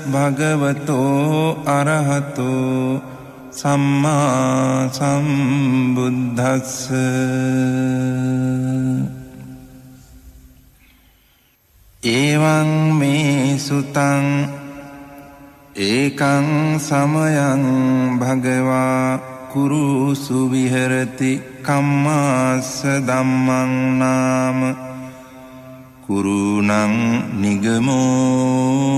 භගවතෝ අරහතෝ සම්මා සම්බුද්දස්ස. එවං මේ සුතං ඒකං සමයං භගවා කුරුසු විහෙරති කම්මාස්ස ධම්මං නාම කුරුණං නිගමෝ.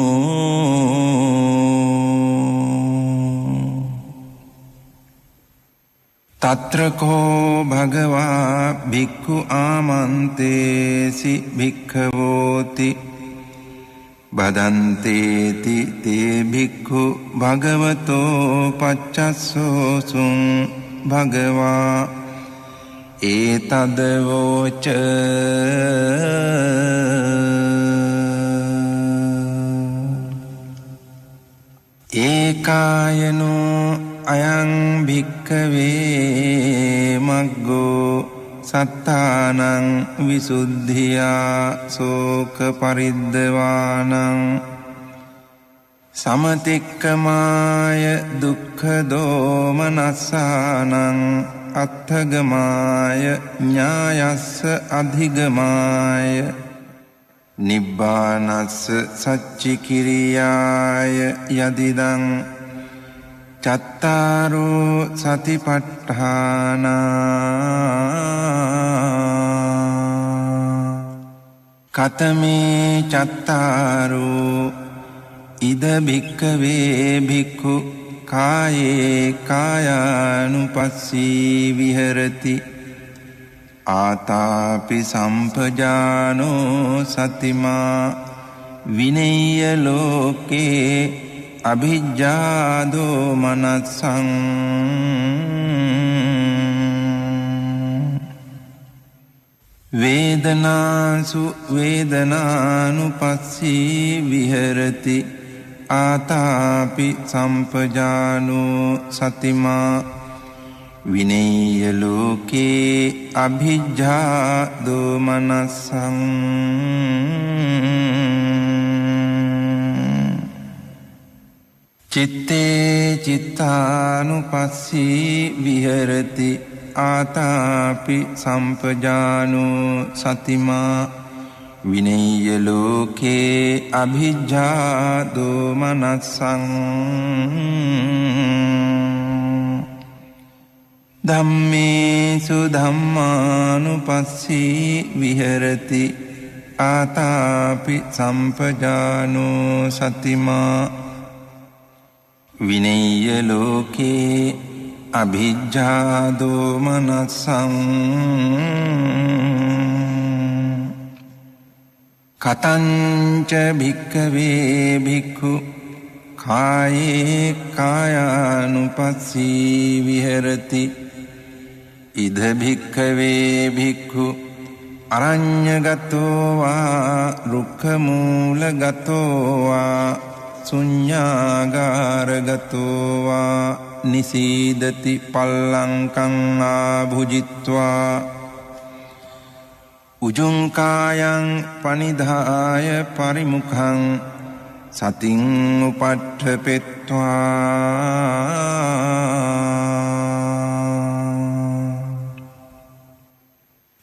තත්‍රකෝ භගවා භික්ඛු ආමන්තේසි භික්ඛවෝති බදන්තේති තේ භික්ඛු භගවතෝ පච්චස්සෝසුං භගවා ඒතදවෝච. ඒකායනෝ අයං භික්ඛවේ මග්ගෝ සත්තානං විසුද්ධියා සෝක පරිද්දවානං සමතික්කමාය දුක්ඛ දෝමනස්සානං අත්ථගමාය ඥායස්ස අධිගමාය නිබ්බානස්ස සච්චිකිරියාය යදිදං චත්තාරෝ සතිපට්ඨානා කතමේ චත්තාරෝ ඉද භික්ඛවේ භික්ඛු කායේ කායානුපස්සී විහෙරති ආතාපි සම්පජානෝ සතිමා විනේය ලෝකේ අභිජ්ජාදෝ මනස්සං. වේදනාසු වේදනානුපස්සී විහෙරති ආතාපි සම්පජානෝ සතිමා විනේය ලෝකේ අභිජ්ජාදෝ මනස්සං. චිත්තේ චිත්තානුපස්සී විහෙරති ආතාපි සම්පජානෝ සතිමා විනේය ලෝකේ අභිජ්ජාදෝ මනස්සං. ධම්මේසු ධම්මානුපස්සී විහෙරති ආතාපි සම්පජානෝ සතිමා විනේය ලෝකේ අභිජ්ජාදෝ මනස්සං. කතංච භික්ඛවේ භික්ඛු කායේ කායානුපස්සී විහෙරති ඉද භික්ඛවේ භික්ඛු අරඤ්ඤගතෝ වා රුක්ඛමූලගතෝ වා ශුඤ්ඤාගාරගතෝ වා නිසීදති පල්ලංකං ආභුජිත්වා උජුං කායං පනිධාය පරිමුඛං සතින් උපට්ඨපෙත්වා.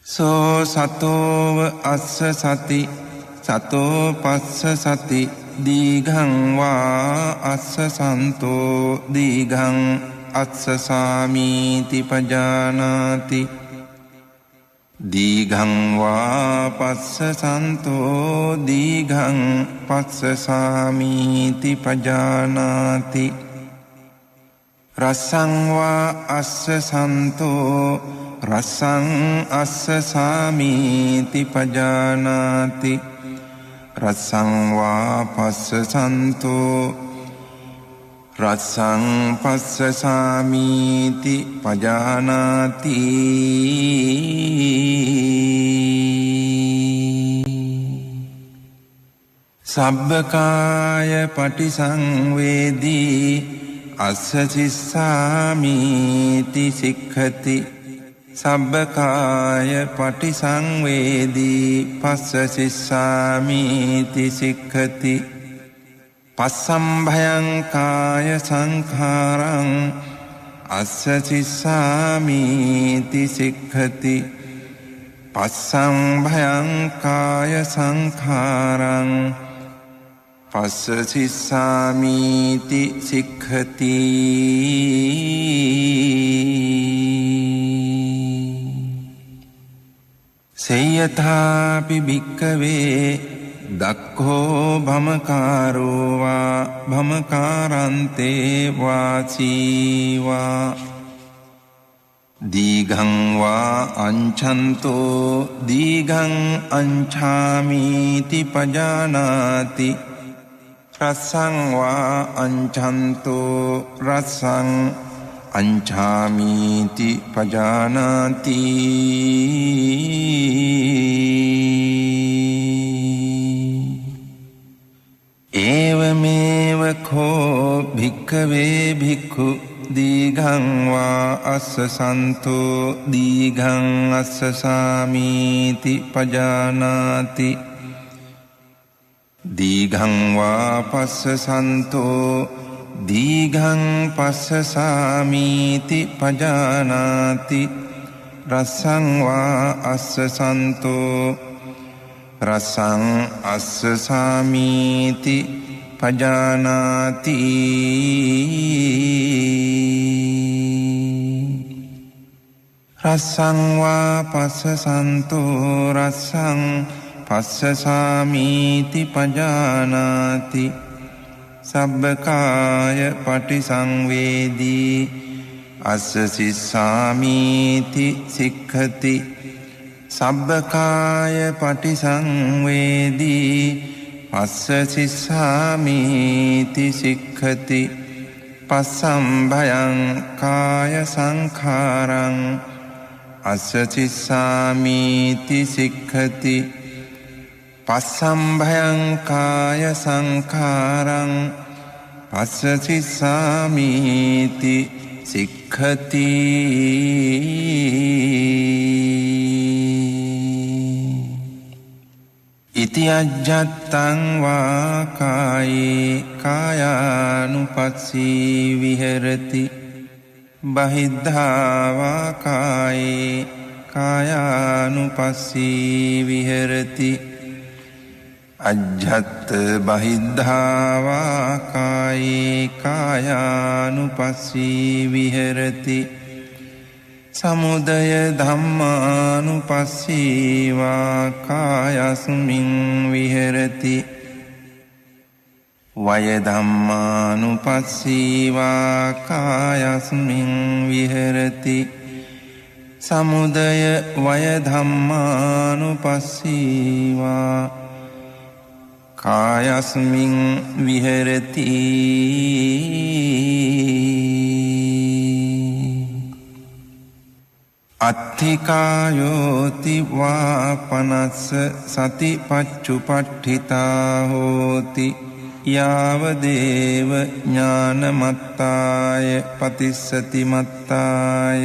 සෝ සතෝව අස්ස සති සතෝ පස්ස සති දීඝං වා අස්ස සන්තෝ දීඝං අස්ස සාමීති පජානාති දීඝං වා පස්ස සන්තෝ දීඝං පස්ස සාමීති පජානාති රස්සං වා අස්ස සන්තෝ රස්සං අස්ස සාමීති පජානාති රස්සං වා පස්ස සන්තෝ රස්සං පස්ස සාමීති පජානාති. සබ්බකාය පටිසංවේදී අස්ස සිස්සාමීති සික්ඛති සබ්බකාය පටිසංවේදී පස්ස සිස්සාමීති සික්ඛති පස්සම්භයං කාය සංඛාරං අස්ස සිස්සාමීති සික්ඛති පස්සම්භයං කාය සංඛාරං පස්ස සිස්සාමීති සික්ඛති සේයථාපි භික්ඛවේ දක්ඛෝ භමකාරෝ වා භමකාරන්තේ වාචීවා දීඝං වා අංඡන්තෝ දීඝං අංඡාමීති පජානාති රස්සං වා අංඡන්තෝ රස්සං අංඡාමීති පජානාති ඒවමේව කෝ භික්ඛවේ භික්ඛු දීඝං වා අස්ස සන්තෝ දීඝං අස්ස සාමීති පජානාති දීඝං වා පස්ස සන්තෝ දීඝං පස්ස සාමීති පජානාති රස්සං වා අස්ස සන්තෝ රසං අස්ස සාමීති පජානාති රස්සං වා පස්ස සන්තෝ රස්සං පස්ස සාමීති පජානාති සබ්බකාය පටිසංවේදී අස්ස සිස්සාමීති සික්ඛති සබ්බකාය පටිසංවේදී පස්ස සිස්සාමීති සික්ඛති පස්සම්භයං කාය සංඛාරං අස්ස සිස්සාමීති සික්ඛති පස්සම්භයං කාය සංඛාරං පස්ස සිස්සාමීති සික්ඛති ඉති අජ්ජත්තං වා කායේ කායානුපස්සී විහෙරති බහිද්ධා වා කායේ කායානුපස්සී විහෙරති අජ්ජත් බහිද්ධා වා කායේ කායානුපස්සී විහෙරති සමුදය ධම්මානුපස්සී වා කායස්මින් විහෙරති වය ධම්මානුපස්සී වා කායස්මින් විහෙරති සමුදය වය ධම්මානුපස්සී වා කායස්මින් විහෙරති අත්ථිකායෝති වා පනස්ස සතිපච්චුපට්ඨිතා හෝති යාවදේව ඥානමත්තාය පතිස්සති මත්තාය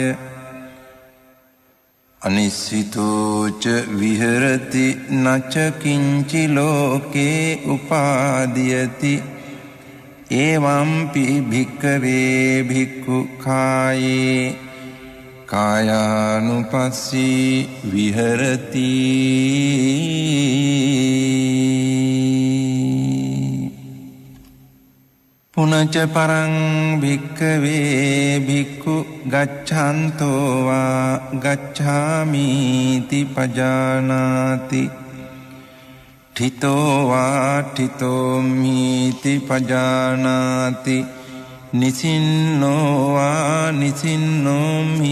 අනිස්සිතෝච විහෙරති නච කිංචි ලෝකේ උපාදීයති එවම්පි භික්ඛවේ භික්ඛු කායේ කායානුපස්සී විහෙරති පුනච පරං භික්ඛවේ භික්ඛු ගච්ඡන්තෝ වා ගච්ඡාමීති පජානාති ඨිතෝ වා ඨිතෝමීති පජානාති නිසින්නෝ වා නිසින්නෝමීති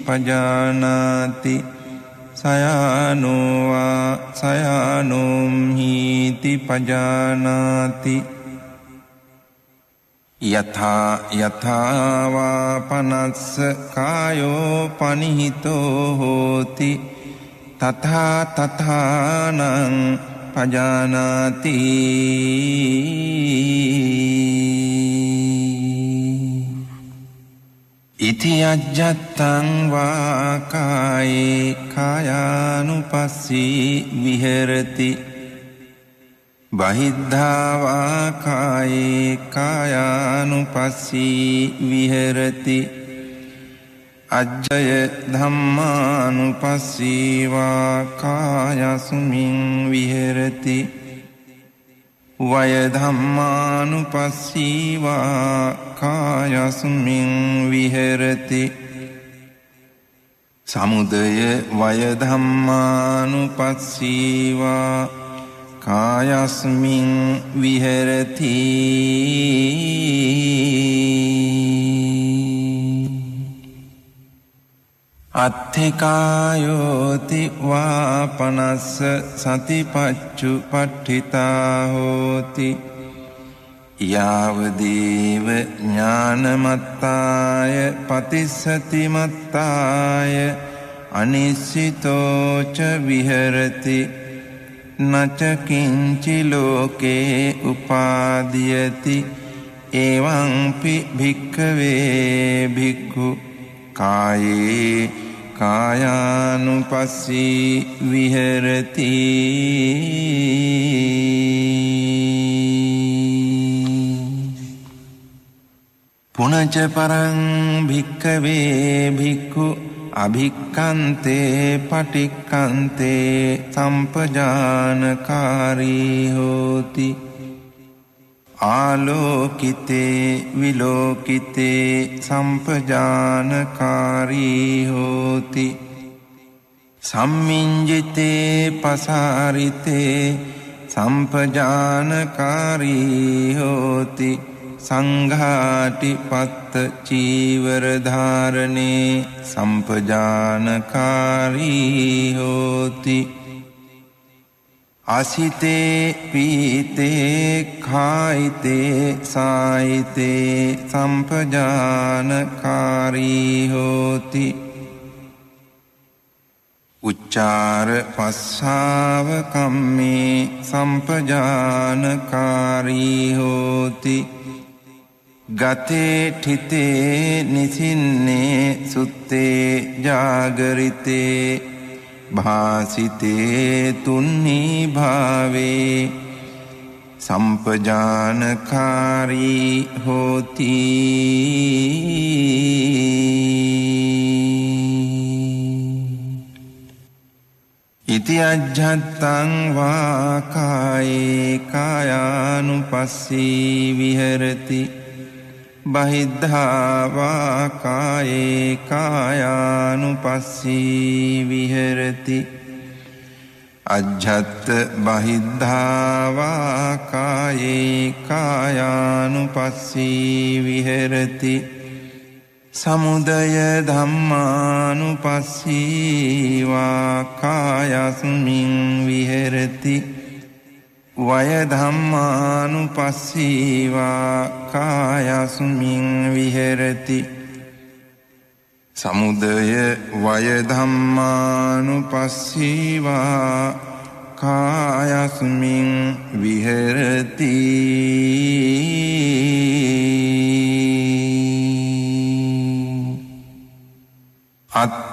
පජානාති සයානෝ වා සයානෝමීති පජානාති යථා යථා වා පනස්ස කායෝ පනිහිතෝ හෝති තථා තථානං පජානාති ඉති අජ්ජත්තං වා කායේ කායානුපස්සී විහෙරති බහිද්ධා වා කායේ කායානුපස්සී විහෙරති අජ්ජය ධම්මානුපස්සී වා කායස්මින් විහෙරති වය ධම්මානුපස්සී වා කායස්මින් විහෙරති සමුදය වය ධම්මානුපස්සී වා කායස්මින් විහෙරති අත්ථිකායෝති වාපනස්ස සතිපච්චුපට්ඨිතා හෝති යාවදේව ඥානමත්තාය පතිස්සතිමත්තාය අනිස්සිතෝච විහෙරති නච කිංචි ලෝකේ උපාදීයති එවං භික්ඛවේ භික්ඛු කායේ කායානුපස්සී විහෙරති පුනච පරං භික්ඛවේ භික්ඛු අභික්ඛන්තේ පටික්ඛන්තේ සම්පජානකාරී හෝති ආලෝකිතේ විලෝකිතේ සම්පජානකාරී හෝති සම්මිඤ්ජිතේ පසාරිතේ සම්පජානකාරී හෝති සංඝාටිපත්ත චීවර ධාරණේ සම්පජානකාරී හෝති අසිතේ පීතේ කායිතේ සායිතේ සම්පජානකාරී හෝති උච්චාර පස්සාව කම්මේ සම්පජානකාරී හෝති ගතේ ठिते නිසින්නේ සුත්තේ ජාගරිතේ භාසිතේ තුන්නී භාවේ සම්පජානකාරී හෝති ඉති අජ්ජත්තං වා කායේ කායානුපස්සී විහෙරති බහිද්ධා වා කායේ කායානුපස්සී විහෙරති අජ්ජත් බහිද්ධා වා කායේ කායානුපස්සී විහෙරති සමුදය ධම්මානුපස්සී වා කායස්මින් විහෙරති වය ධම්මානුපස්සී වා කායස්මින් විහෙරති සමුදය වය ධම්මානුපස්සී වා කායස්මින් විහෙරති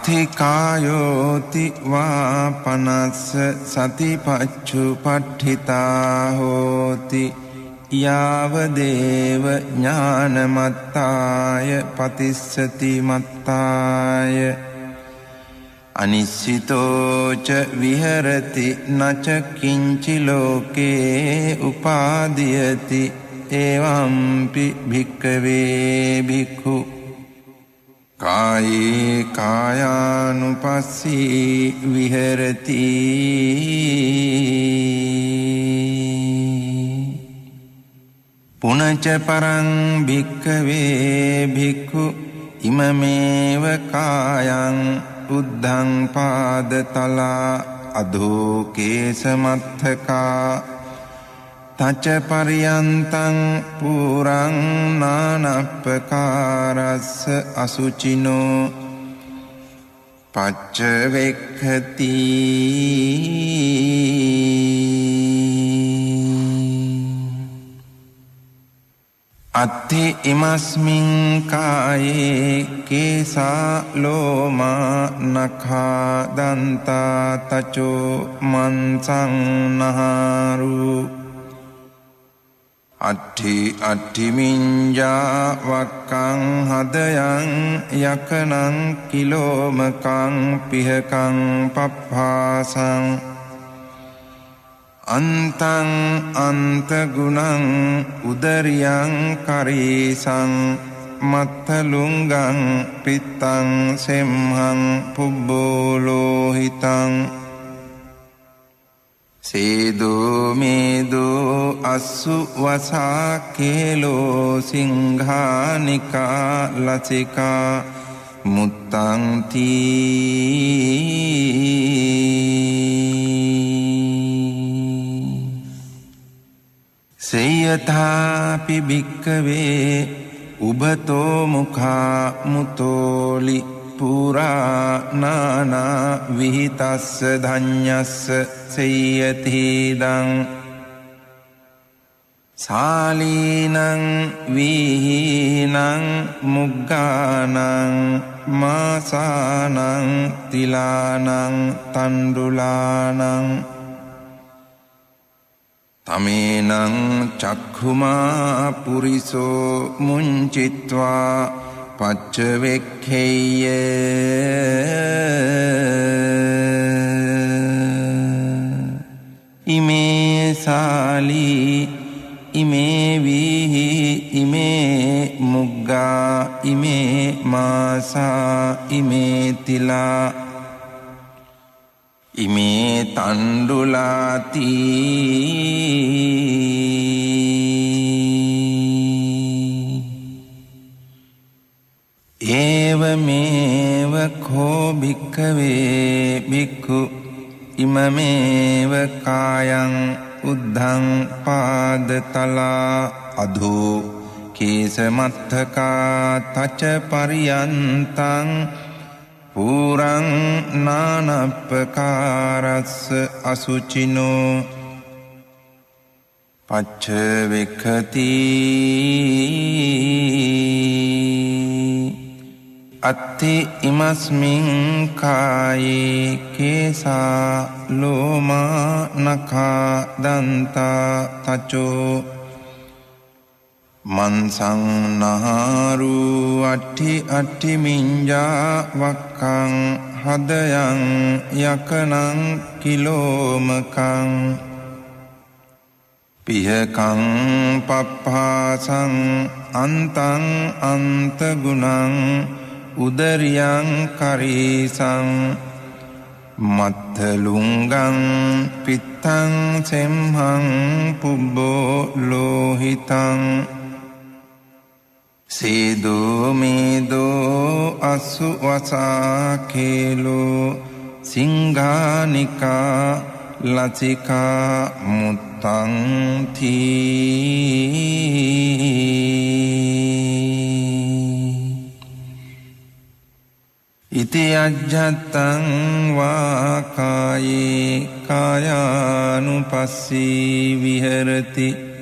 අත්ථිකායෝති වාපනස්ස සතිපච්චුපට්ඨිතා හෝති යාවදේව ඥානමත්තාය පතිස්සති මත්තාය අනිස්සිතෝච විහෙරති නච කිංචි ලෝකේ උපාදීයති එවම්පි භික්ඛවේ භික්ඛු කායේ කායානුපස්සී විහෙරති පුනච පරං භික්ඛවේ භික්ඛු ඉමමේව කායං උද්ධං පාදතලා අධෝ කේසමත්තකා තච පරියන්තං පුරං නානප්පකාරස්ස අසුචිනෝ පච්චවෙක්ඛති අත්ථි ඉමස්මින් කායේ කේසා ලෝමා නඛා දන්තා තචෝ මන්සං නහාරු අට්ඨි මිඤ්ඤා වක්කං හදයන් යකනං කිලෝමකං පිහකං පප්පාසං අන්තං අන්ත ගුණං උදරියං කරීසං මත්තලුංගං පිත්තං සෙම්හං පුබ්බෝලෝහිතං සේදෝ මේදෝ අස්සු වසා කේලෝ සිංහානිකා ලසිකා මුත්තං තී සේයථාපි භික්කවේ උබතෝ මුඛා මුතෝලි පුරා නානා විහිතස්ස ධඤ්ඤස්ස සේයතිදං සාලීනං විහීනං මුග්ගානං මාසානං තිලානං තණ්ඩුලානං තමේනං චක්ඛුමා පුරිසෝ මුංචිත්වා පච්චවෙක්ඛේය ඉමේ සාලී ඉමේ විහි ඉමේ මුග්ගා ඉමේ මාසා ඉමේ තිලා ඉමේ තණ්ඩුලාති ඒවමේව කෝ භික්ඛවේ භික්ඛු ඉමමේව කායං උද්ධං පාදතලා අධෝ කේසමත්තකා තච පරියන්තං පුරං නානප්පකාරස්ස අසුචිනෝ පච්චවෙක්ඛති අත්ථි ඉමස්මින් කායේ කේසා ලෝමා නඛා දන්තා තචෝ මන්සං නහාරු අට්ඨි මිඤ්ඤා වක්කං හදයන් යකනං කිලෝමකං පිහකං පප්පාසං අන්තං අන්ත ගුණං උදරියං කරීසං මත්තලුංගං පිත්තං සෙම්හං පුබ්බෝ ලෝහිතං සේදෝ මේදෝ අස්සු වසා කේලෝ සිංහානිකා ලසිකා මුත්තං තී ඉති අජ්ජත්තං වා කායේ කායානුපස්සී විහෙරති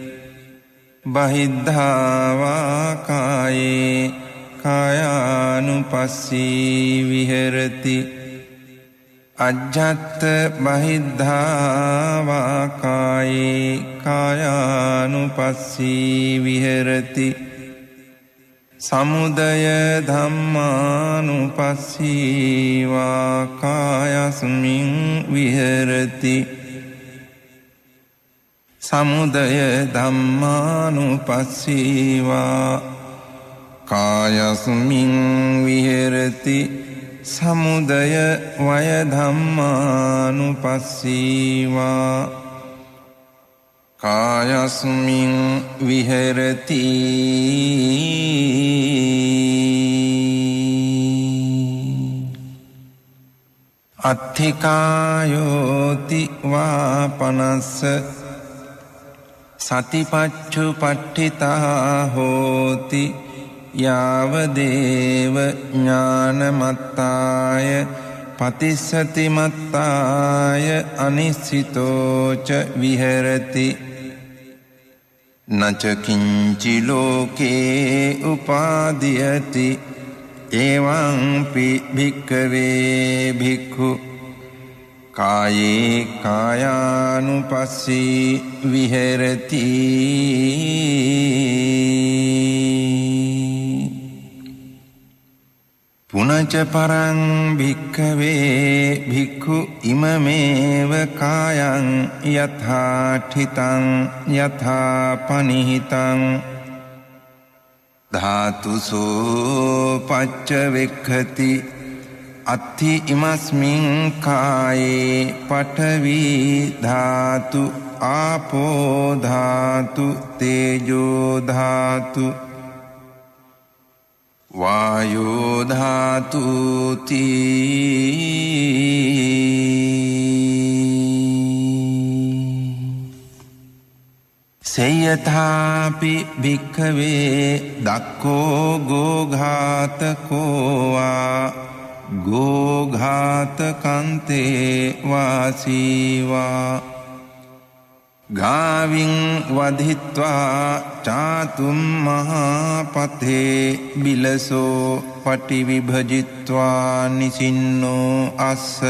බහිද්ධා වා කායේ කායානුපස්සී විහෙරති අජ්ජත්ත බහිද්ධා වා කායේ කායානුපස්සී විහෙරති සමුදය ධම්මානුපස්සී වා කායස්මින් විහෙරති සමුදය ධම්මානුපස්සී වා කායස්මින් විහෙරති සමුදය වය ධම්මානුපස්සී වා කායස්මින් විහෙරති අත්ථිකායෝති වාපනස්ස සතිපච්චුපට්ඨිතා හෝති යාවදේව ඥානමත්තාය පතිස්සතිමත්තාය අනිස්සිතෝච විහෙරති නච කිංචි ලෝකේ උපාදීයති එවං පි භික්ඛවේ භික්ඛු කායේ කායානුපස්සී විහෙරති පුනච පරං භික්ඛවේ භික්ඛු ඉමමේව කායං යථා ඨිතං යථා පනිහිතං ධාතුසෝ පච්චවෙක්ඛති අත්ථි ඉමස්මින් කායේ පඨවි ධාතු ආපෝ ධාතු තේජෝ ධාතු වායෝ ධාතු සේයථාපි භික්ඛවේ දක්ඛෝ ගෝඝාතකෝ වා ගෝඝාතකන්තේ වාසීවා ගාවින් වධිත්වා චාතුම් මහාපතේ බිලසෝ පටිවිභජිත්වා නිසින්නෝ අස්ස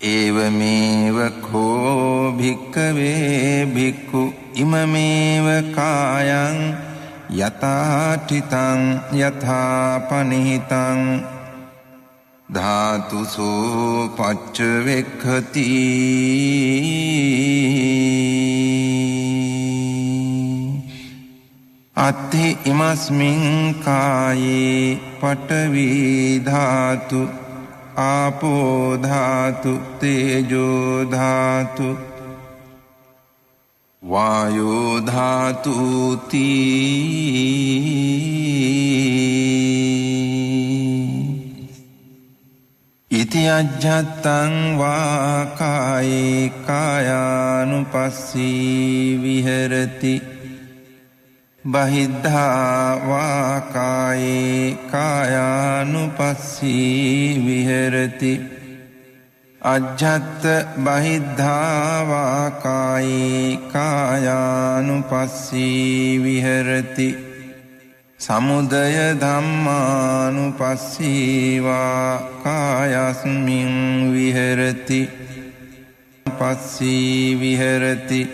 ඒවමේව කෝ භික්ඛවේ භික්ඛු ඉමමේව කායං යථා ඨිතං යථා පනිහිතං ධාතුසෝ පච්චවෙක්ඛති අත්ථි ඉමස්මින් කායේ පඨවි ධාතු ආපෝ ධාතු තේජෝ ධාතු වායෝ ධාතු ඉති අජ්ජත්තං වා කායේ කායානුපස්සී විහෙරති බහිද්ධා වා කායේ කායානුපස්සී විහෙරති අජ්ජත්ත බහිද්ධා වා කායේ කායානුපස්සී විහෙරති සමුදය ධම්මානුපස්සී වා කායස්මින් විහෙරති පස්සී විහෙරති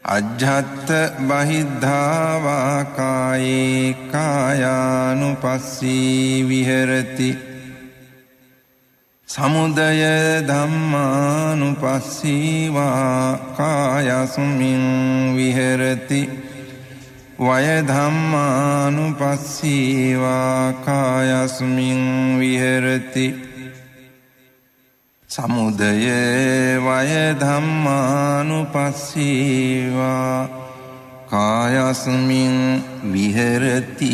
අජ්ජත්ත බහිද්ධා වා කායේ කායානුපස්සී විහෙරති සමුදය ධම්මානුපස්සී වා කායස්මින් විහෙරති වය ධම්මානුපස්සී වා කායස්මින් විහෙරති සමුදය වය ධම්මානුපස්සී වා කායස්මින් විහෙරති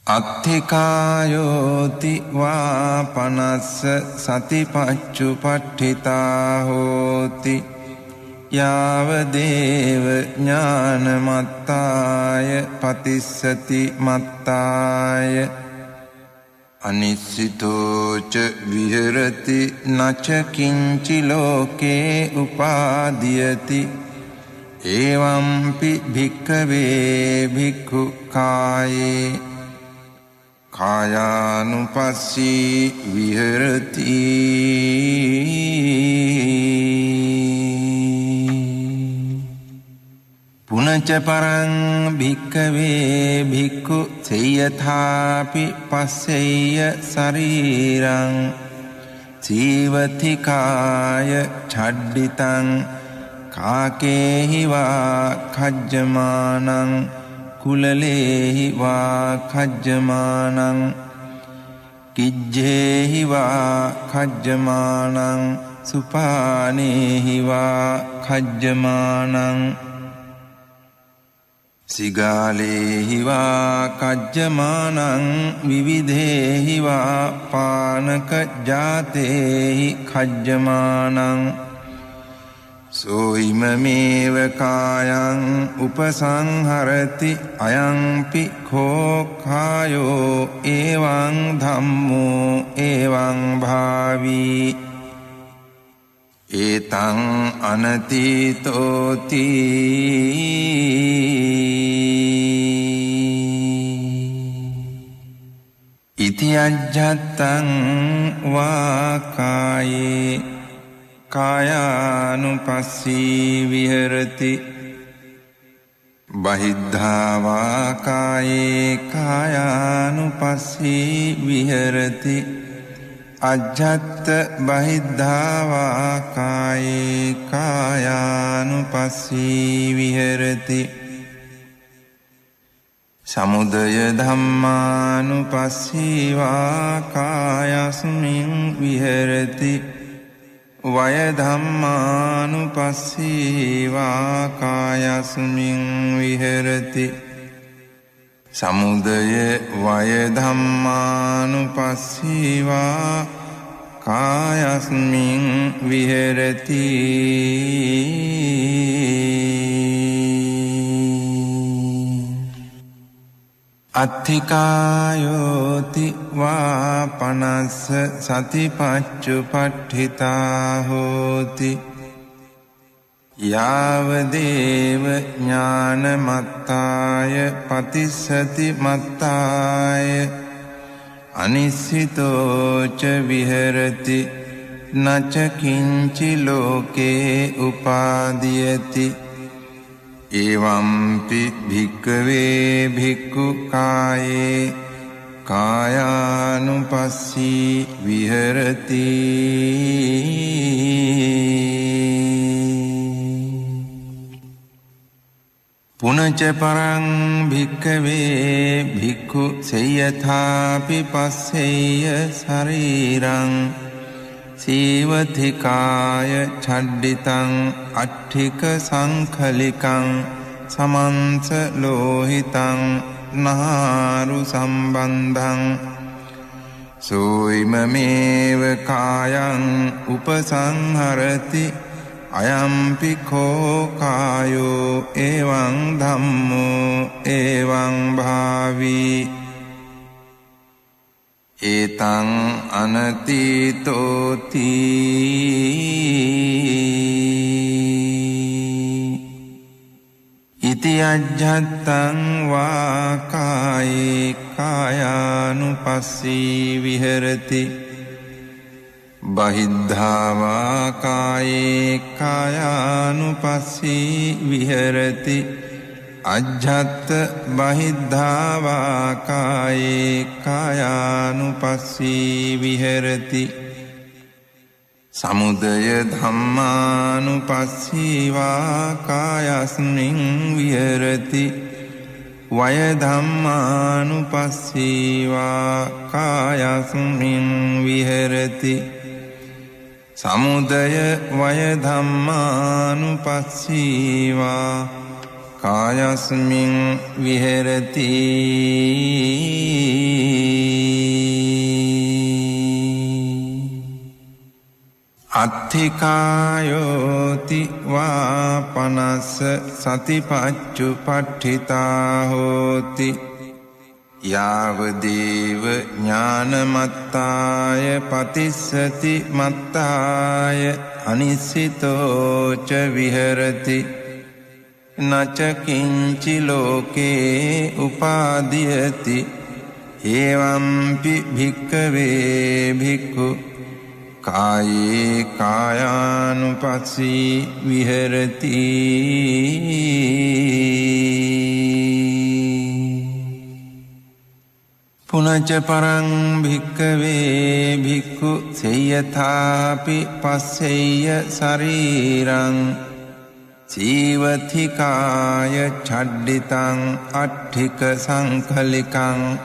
අත්ථිකායෝති වා පනස්ස සතිපච්චුපට්ඨිතා හෝති යාව දේව ඥානමත්තාය පතිස්සති මත්තාය අනිස්සිතෝච විහෙරති නච කිංචි ලෝකේ උපාදීයති එවම්පි භික්ඛවේ භික්ඛු කායේ කායානුපස්සී විහෙරති පුනච පරං භික්ඛවේ භික්ඛු සේයථාපි පස්සෙය්‍ය ශරීරං ජීවති කාය ඡඩ්ඩිතං කාකේහි වා කජ්ජමානං කුලලේහි වා කජ්ජමානං කිජ්ජේහි වා කජ්ජමානං සුපානේහි වා කජ්ජමානං සිගාලේහි වා කජ්ජමානං විවිධේහි වා පානක ජාතේහි කජ්ජමානං සෝයිමමේව කායං උපසංහරති අයංපි කෝ කායෝ එවං ධම්මෝ එවං භාවී ඒතං අනතීතෝති ඉති අජ්ජත්තං වා කායේ කායානුපස්සී විහෙරති බහිද්ධා වා කායේ කායානුපස්සී විහෙරති අජ්ජත්ත බහිද්ධා වා කායේ කායානුපස්සී විහෙරති සමුදය ධම්මානුපස්සී වා කායස්මින් විහෙරති වය ධම්මානුපස්සී වා කායස්මින් විහෙරති සමුදය වය ධම්මානුපස්සී වා කායස්මින් විහෙරති අත්ථිකායෝති වා පනස්ස සතිපච්චුපට්ඨිතා හෝති යාවදේව ඥානමත්තාය පතිස්සති මත්තාය අනිස්සිතෝච විහෙරති නච කිංචි ලෝකේ උපාදීයති එවම්පි භික්ඛවේ භික්ඛු කායේ කායානුපස්සී විහෙරති පුනච පරං භික්ඛවේ භික්ඛු සේයථාපි පස්සෙය්‍ය ශරීරං සීවතිකාය ඡඩ්ඩිතං අට්ඨික සංඛලිකං සමන්ස ලෝහිතං නහාරු සම්බන්ධං සෝයිමමේව කායං උපසංහරති අයම්පි කෝ කායෝ එවං ධම්මෝ එවං භාවී ඒතං අනතීතෝති ඉති අජ්ජත්තං වා කායේ කායානුපස්සී විහෙරති බහිද්ධා වා කායේ කායානුපස්සී විහෙරති අජ්ජත්ත බහිද්ධා වා කායේ කායානුපස්සී විහෙරති සමුදය ධම්මානුපස්සී වා කායස්මින් විහෙරති වය ධම්මානුපස්සී වා කායස්මින් විහෙරති සමුදය වය ධම්මානුපස්සී වා කායස්මින් විහෙරති අත්ථිකායෝති වා පනස්ස සතිපච්චුපට්ඨිතා හෝති යාවදේව ඥානමත්තාය පතිස්සති මත්තාය අනිස්සිතෝච විහෙරති නච කිංචි ලෝකේ උපාදීයති එවම්පි භික්ඛවේ භික්ඛු කායේ කායානුපස්සී විහෙරති පුනච පරං භික්ඛවේ භික්ඛු සේයථාපි පස්සෙය්‍ය ශරීරං සීවතිකාය ඡඩ්ඩිතං අට්ඨික සංඛලිකං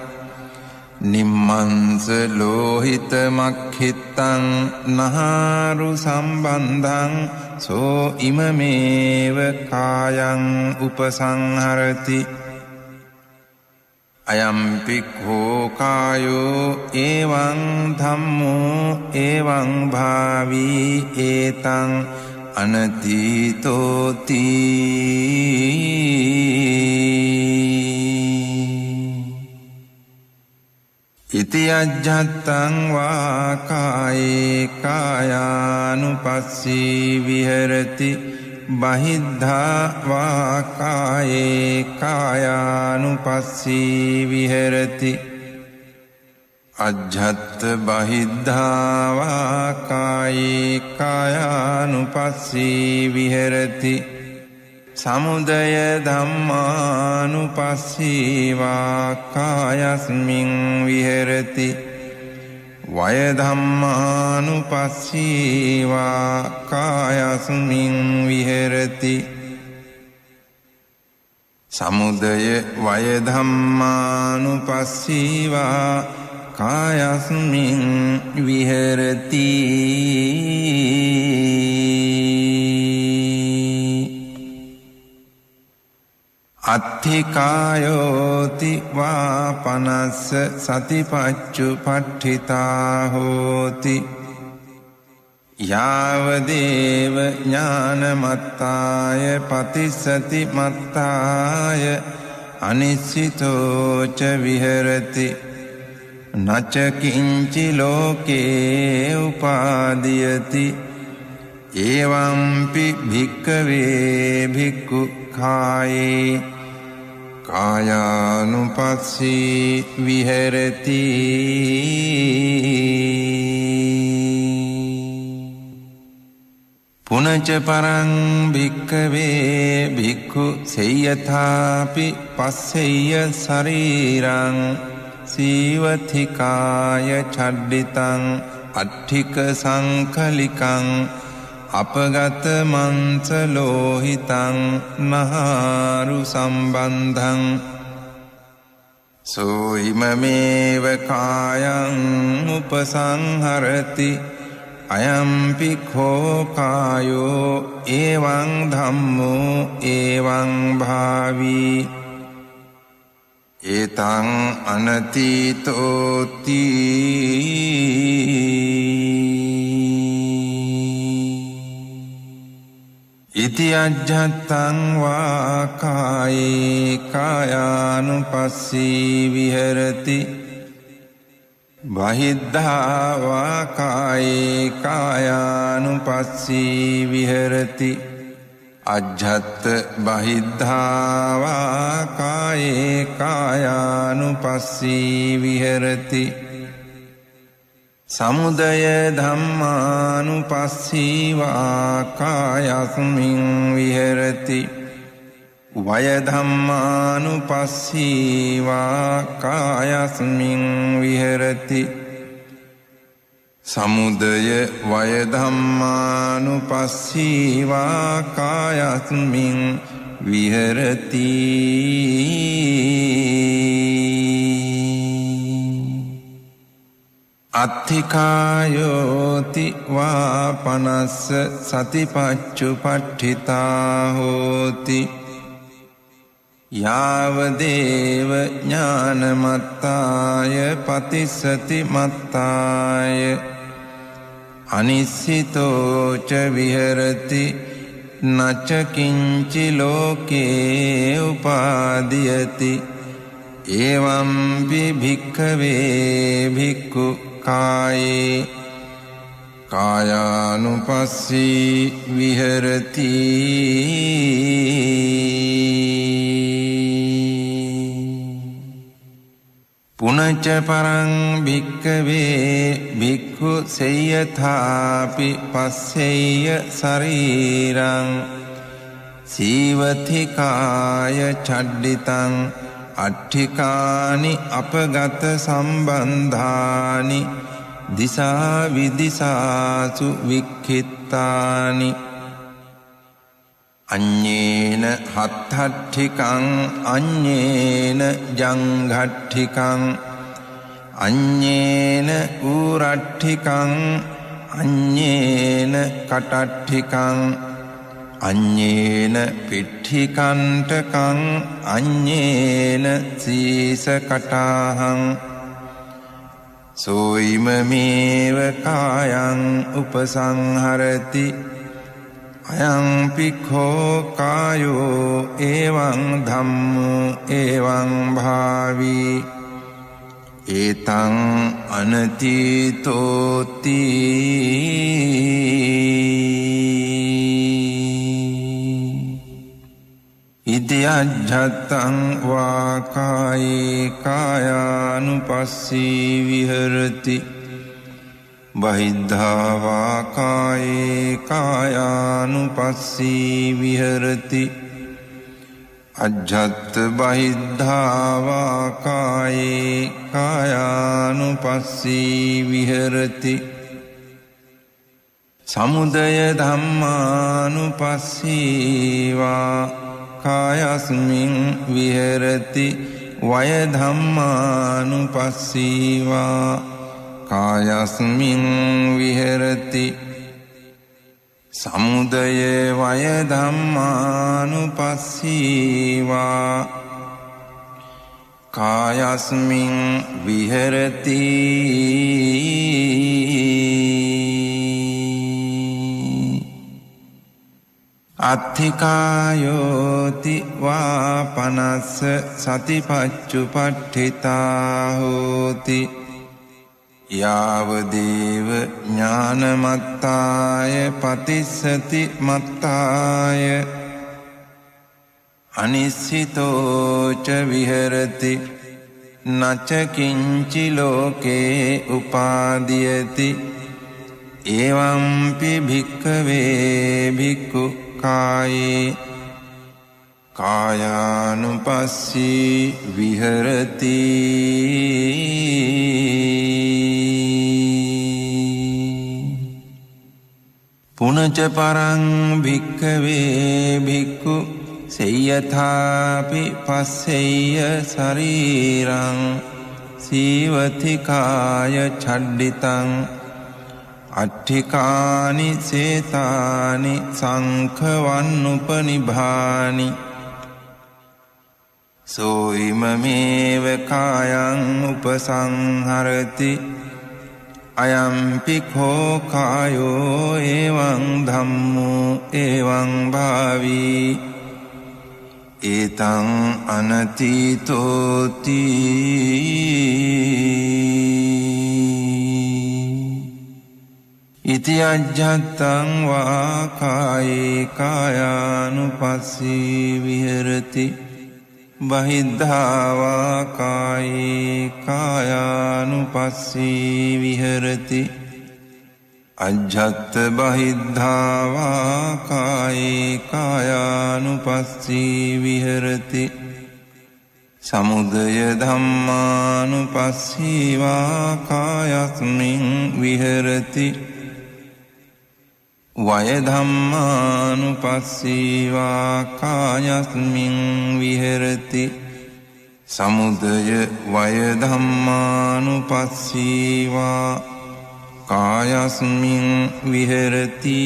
නිම්මංස ලෝහිත මක්ඛිත්තං නහාරු සම්බන්ධං සෝ ඉමමේව කායං උපසංහරති අයම්පි කෝ කායෝ එවං ධම්මෝ එවං භාවී ඒතං අනතීතෝති ඉති අජ්ජත්තං වා කායේ කායානුපස්සී විහෙරති බහිද්ධා වා කායේ කායානුපස්සී විහෙරති අජ්ජත් බහිද්ධා වා කායේ කායානුපස්සී විහෙරති සමුදය ධම්මානුපස්සී වා කායස්මින් විහෙරති වය ධම්මානුපස්සී වා කායස්මින් විහෙරති සමුදය වය ධම්මානුපස්සී වා කායස්මින් විහෙරති අත්ථිකායෝති වා පනස්ස සතිපච්චුපට්ඨිතා හෝති යාවදේව ඥානමත්තාය පතිස්සති මත්තාය අනිස්සිතෝ ච විහෙරති නච කිංචි ලෝකේ උපාදීයති එවංපි භික්ඛවේ භික්ඛු කායේ කායානුපස්සී විහෙරති පුනච පරං භික්ඛවේ භික්ඛු සේයථාපි පස්සෙය්‍ය ශරීරං සීවතිකාය චඩ්ඩිතං අට්ඨික සංකලිකං අපගත මංස ලෝහිතං නහාරු සම්බන්ධං සෝයිමමේව කායං උපසංහරති අයම්පි කෝ කායෝ එවං ධම්මෝ එවං භාවී ඒතං අනතීතෝති ඉති අජ්ජත්තං වා කායේ කායානුපස්සී විහෙරති බහිද්ධා වා කායේ කායානුපස්සී විහෙරති අජ්ජත් බහිද්ධා වා කායේ කායානුපස්සී විහෙරති සමුදය ධම්මානුපස්සී වා කායස්මින් විහෙරති වය ධම්මානුපස්සී වා කායස්මින් විහෙරති සමුදය වය ධම්මානුපස්සී වා කායස්මින් විහෙරති අත්ථිකායෝති වා පනස්ස සතිපච්චුපට්ඨිතා හෝති යාවදේව ඥානමත්තාය පතිස්සති මත්තාය අනිස්සිතෝ ච විහෙරති නච කිංචි ලෝකේ උපාදීයති එවංපි භික්ඛවේ භික්ඛු කායේ කායානුපස්සී විහෙරති පුනච පරං භික්ඛවේ භික්ඛු සේයථාපි පස්සෙය්‍ය ශරීරං සීවතිකාය චඩ්ඩිතං අට්ඨිකානි අපගත සම්බන්ධානි දිසා විදිසාසු වික්ඛිත්තානි අඤ්ඤේන හත්ථට්ඨිකං අඤ්ඤේන ජංඝට්ඨිකං අඤ්ඤේන ඌරට්ඨිකං අඤ්ඤේන කටට්ඨිකං අඤ්ඤේන පිට්ඨිකණ්ඨකං අඤ්ඤේන සීසකටාහං සෝයිමමේව කායං උපසංහරති අයංපි කෝ කායෝ එවං ධම්මෝ එවං භාවී ඒතං අනතීතෝති ඉති අජ්ජත්තං වා කායේ කායානුපස්සී විහෙරති බහිද්ධා වා කායේ කායානුපස්සී විහෙරති අජ්ජත් බහිද්ධා වා කායේ කායානුපස්සී විහෙරති සමුදය ධම්මානුපස්සී වා කායස්මින් විහෙරති වය ධම්මානුපස්සී වා කායස්මින් විහෙරති සමුදය වය ධම්මානුපස්සී වා කායස්මින් විහෙරති අත්ථිකායෝති වා පනස්ස සතිපච්චුපට්ඨිතා හෝති යාවදේව ඥානමත්තාය පතිස්සති මත්තාය අනිස්සිතෝච විහෙරති නච කිංචි ලෝකේ උපාදීයති එවම්පි භික්ඛවේ භික්ඛු කායේ කායානුපස්සී විහෙරති පුනච පරං භික්ඛවේ භික්ඛු සේයථාපි පස්සෙය්‍ය ශරීරං සීවති කාය ඡඩ්ඩිතං අට්ඨිකානි සේතානි සංඛවන්නුපනිභානි සෝ ඉමමේව කායං උපසංහරති අයම්පි කෝ කායෝ එවං ධම්මෝ එවං භාවී ඒතං අනතීතෝති ඉති අජ්ජත්තං වා කායේ කායානුපස්සී විහෙරති බහිද්ධා වා කායේ කායානුපස්සී විහෙරති අජ්ජත් බහිද්ධා වා කායේ කායානුපස්සී විහෙරති සමුදය ධම්මානුපස්සී වා කායස්මින් විහෙරති වය ධම්මානුපස්සී වා කායස්මින් විහෙරති සමුදය වය ධම්මානුපස්සී වා කායස්මින් විහෙරති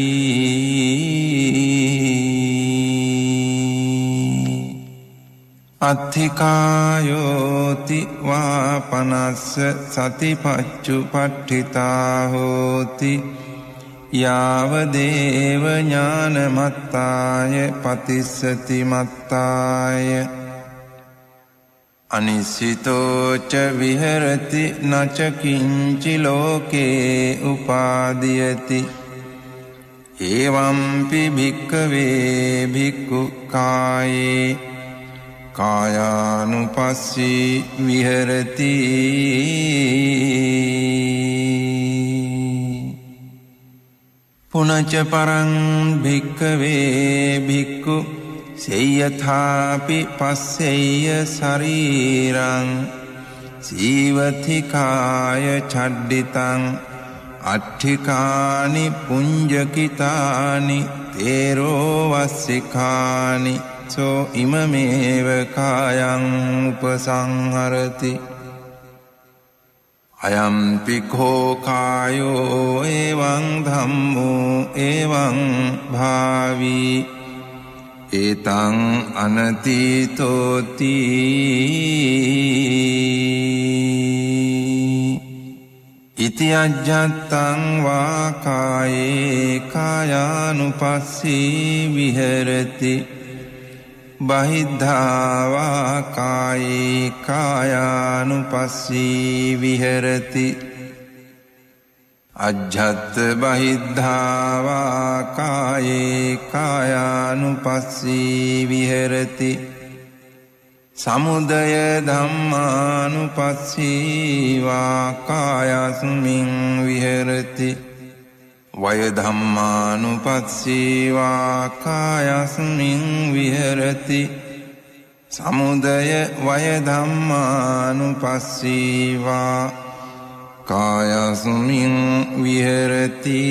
අත්ථිකායෝති වා පනස්ස සතිපච්චුපට්ඨිතා හෝති යාවදේව ඥානමත්තාය පතිස්සති මත්තාය අනිස්සිතෝච විහෙරති නච කිංචි ලෝකේ උපාදීයති එවම්පි භික්ඛවේ භික්ඛු කායේ කායානුපස්සී විහෙරති පුනච පරං භික්ඛවේ භික්ඛු සේයථාපි පස්සෙය්‍ය ශරීරං සීවති කාය ඡඩ්ඩිතං අට්ඨිකානි පුඤ්ජකිතානි තේරෝ වස්සිකානි සෝ ඉමමේව කායං උපසංහරති අයම්පි කෝ කායෝ එවං ධම්මෝ එවං භාවී ඒතං අනතීතෝති ඉති අජ්ජත්තං වා කායේ කායානුපස්සී විහෙරති බහිද්ධා වා කායේ කායානුපස්සී විහෙරති අජ්ජත් බහිද්ධා වා කායේ කායානුපස්සී කායානුපස්සී විහෙරති සමුදය ධම්මානුපස්සී වා කායස්මින් විහෙරති වය ධම්මානුපස්සී වා කායස්මින් විහෙරති සමුදය වය ධම්මානුපස්සී වා කායස්මින් විහෙරති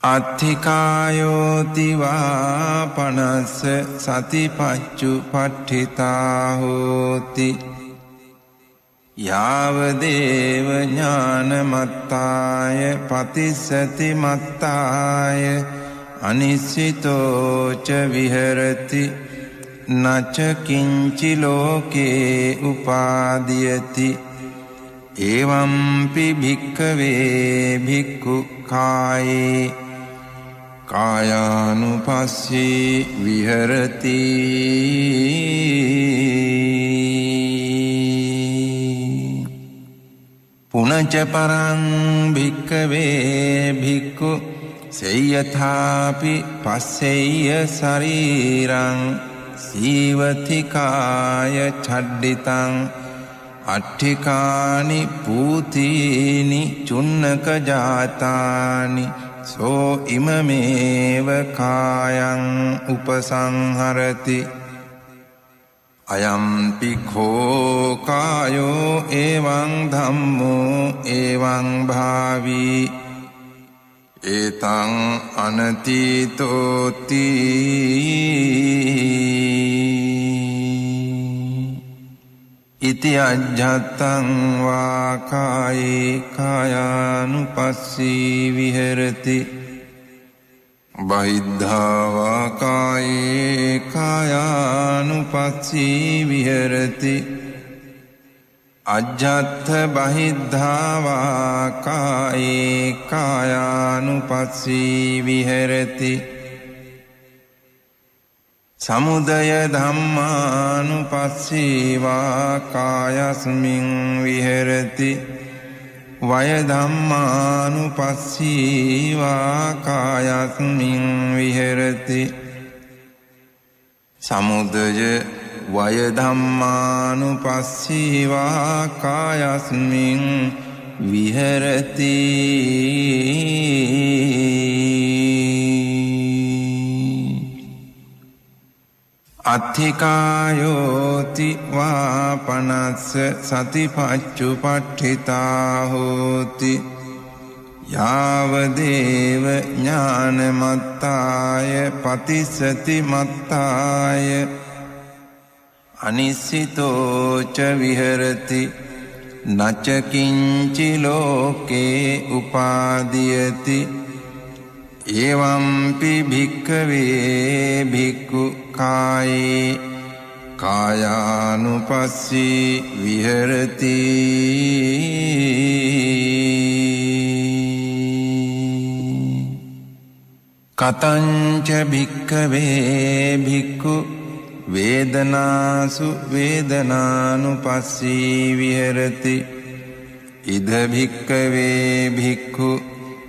අත්ථිකායෝති වා පනස්ස සතිපච්චුපට්ඨිතා හෝති යාවදේව ඥානමත්තාය පතිස්සති මත්තාය අනිස්සිතෝ ච විහෙරති නච කිංචි ලෝකේ උපාදීයති එවම්පි භික්ඛවේ භික්ඛු කායේ කායානුපස්සී විහෙරති පුනච පරං භික්ඛවේ භික්ඛු සේයථාපි පස්සෙය්‍ය ශරීරං සීවතිකාය චඩ්ඩිතං අට්ඨිකානි පූතීනි චුන්නක ජාතානි සෝ ඉමමේව කායං උපසංහරති අයම්පි khෝ කායෝ එවං ධම්මෝ එවං භාවී ඒතං අනතීතෝති ඉති අජ්ජත්තං වා කායේ කායානුපස්සී විහෙරති බහිද්ධා වා කායේ කායානුපස්සී විහෙරති අජ්ජත්ථ බහිද්ධා වා කායේ කායානුපස්සී විහෙරති සමුදය ධම්මානුපස්සී වා කායස්මින් විහෙරති වය ධම්මානුපස්සී වා කායස්මින් විහෙරති සමුදය වය ධම්මානුපස්සී වා කායස්මින් විහෙරති අත්ථිකායෝති වා පනස්ස සතිපච්චුපට්ඨිතා හෝති යාවදේව ඥානමත්තාය පතිස්සති මත්තාය අනිස්සිතෝ ච විහෙරති නච කිංචි ලෝකේ උපාදීයති එවම්පි භික්ඛවේ භික්ඛු කායේ කායානුපස්සී විහෙරති කතංච භික්ඛවේ භික්ඛු වේදනාසු වේදනානුපස්සී විහෙරති ඉද භික්ඛවේ භික්ඛු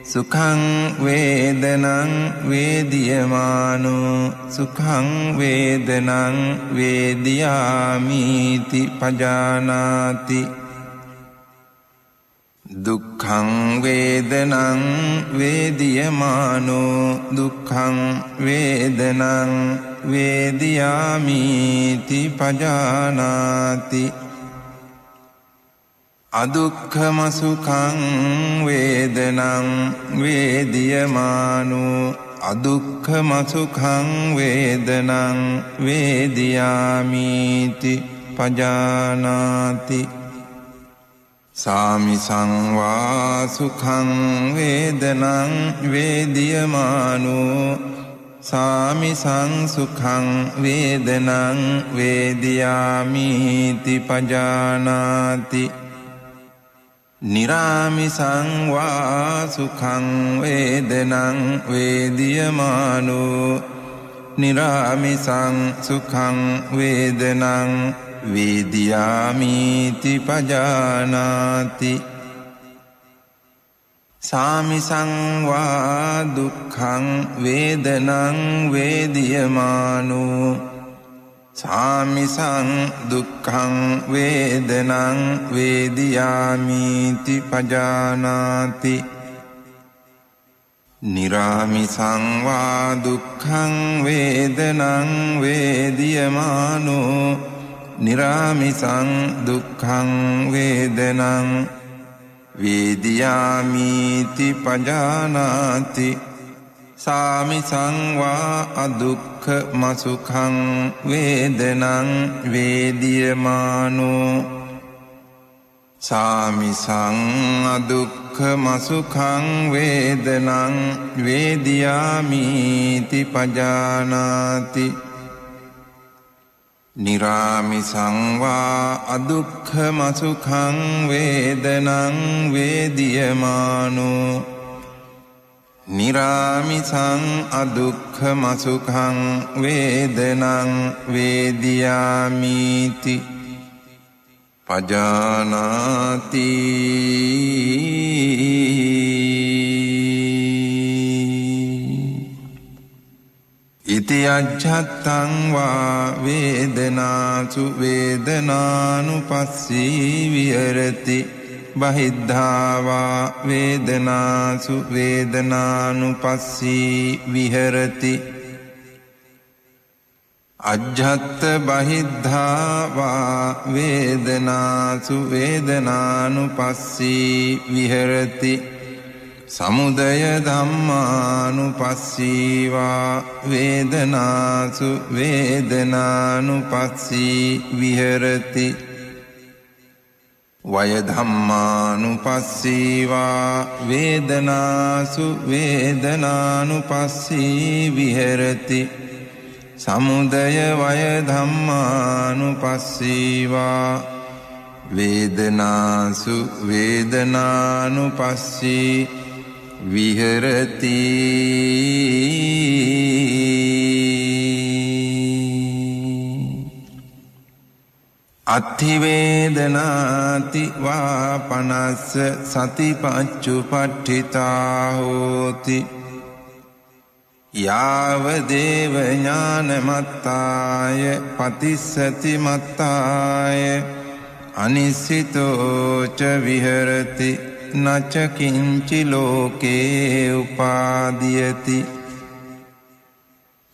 සුඛං වේදනං වේදියමානෝ සුඛං වේදනං වේදියාමිති පජානාති දුක්ඛං වේදනං වේදියමානෝ දුක්ඛං වේදනං වේදියාමිති පජානාති අදුක්ඛම සුඛං වේදනං වේදියමානෝ අදුක්ඛම සුඛං වේදනං වේදියාමිති පජානාති සාමි සංවා සුඛං වේදනං වේදියමානෝ සාමි සංසුඛං වේදනං වේදියාමිති පජානාති නිරාමිසං වා සුඛං වේදනං වේදියමානෝ නිරාමිසං සුඛං වේදනං වේදියාමිති පජානාති සාමිසං වා දුක්ඛං වේදනං වේදියමානෝ සාමිසං දුක්ඛං වේදනං වේදියාමිති පජානාති නිරාමිසං වා දුක්ඛං වේදනං වේදියමානෝ නිරාමිසං දුක්ඛං වේදනං වේදියාමිති පජානාති සාමිසං වා අදුක්ඛම සුඛං වේදනං වේදියමානෝ සාමිසං අදුක්ඛම සුඛං වේදනං වේදියාමිති පජානාති නිරාමිසං වා අදුක්ඛම සුඛං වේදනං වේදියමානෝ නිරාමිසං අදුක්ඛම සුඛං වේදනං වේදියාමිති පජානාති ඉති අජ්ජත්තං වා වේදනාසු වේදනානුපස්සී විහෙරති බහිද්ධා වා වේදනාසු වේදනානුපස්සී විහෙරති අජ්ජත්ත බහිද්ධා වා වේදනාසු වේදනානුපස්සී විහෙරති සමුදය ධම්මානුපස්සී වා වේදනාසු වේදනානුපස්සී විහෙරති වය ධම්මානුපස්සී වා වේදනාසු වේදනානුපස්සී විහෙරති සමුදය වය ධම්මානුපස්සී වා වේදනාසු වේදනානුපස්සී විහෙරති අත්ථිවේදනාති වා පනස්ස සතිපච්චුපට්ඨිතා හෝති යාව දේව ඥානමත්තාය පතිස්සති මත්තාය අනිසිතෝ ච විහෙරති නච කිංචි ලෝකේ උපාදීයති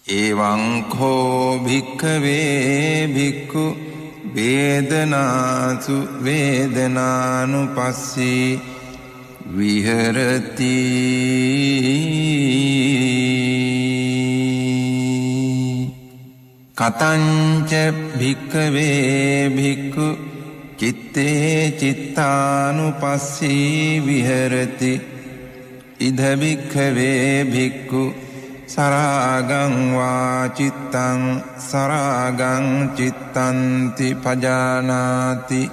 එවං කෝ භික්ඛවේ භික්ඛු වේදනාසු වේදනානුපස්සී විහෙරති කතංච භික්ඛවේ භික්ඛු චිත්තේ චිත්තානුපස්සී විහෙරති ඉද භික්ඛවේ භික්ඛු සරාගං වා චිත්තං සරාගං චිත්තන්ති පජානාති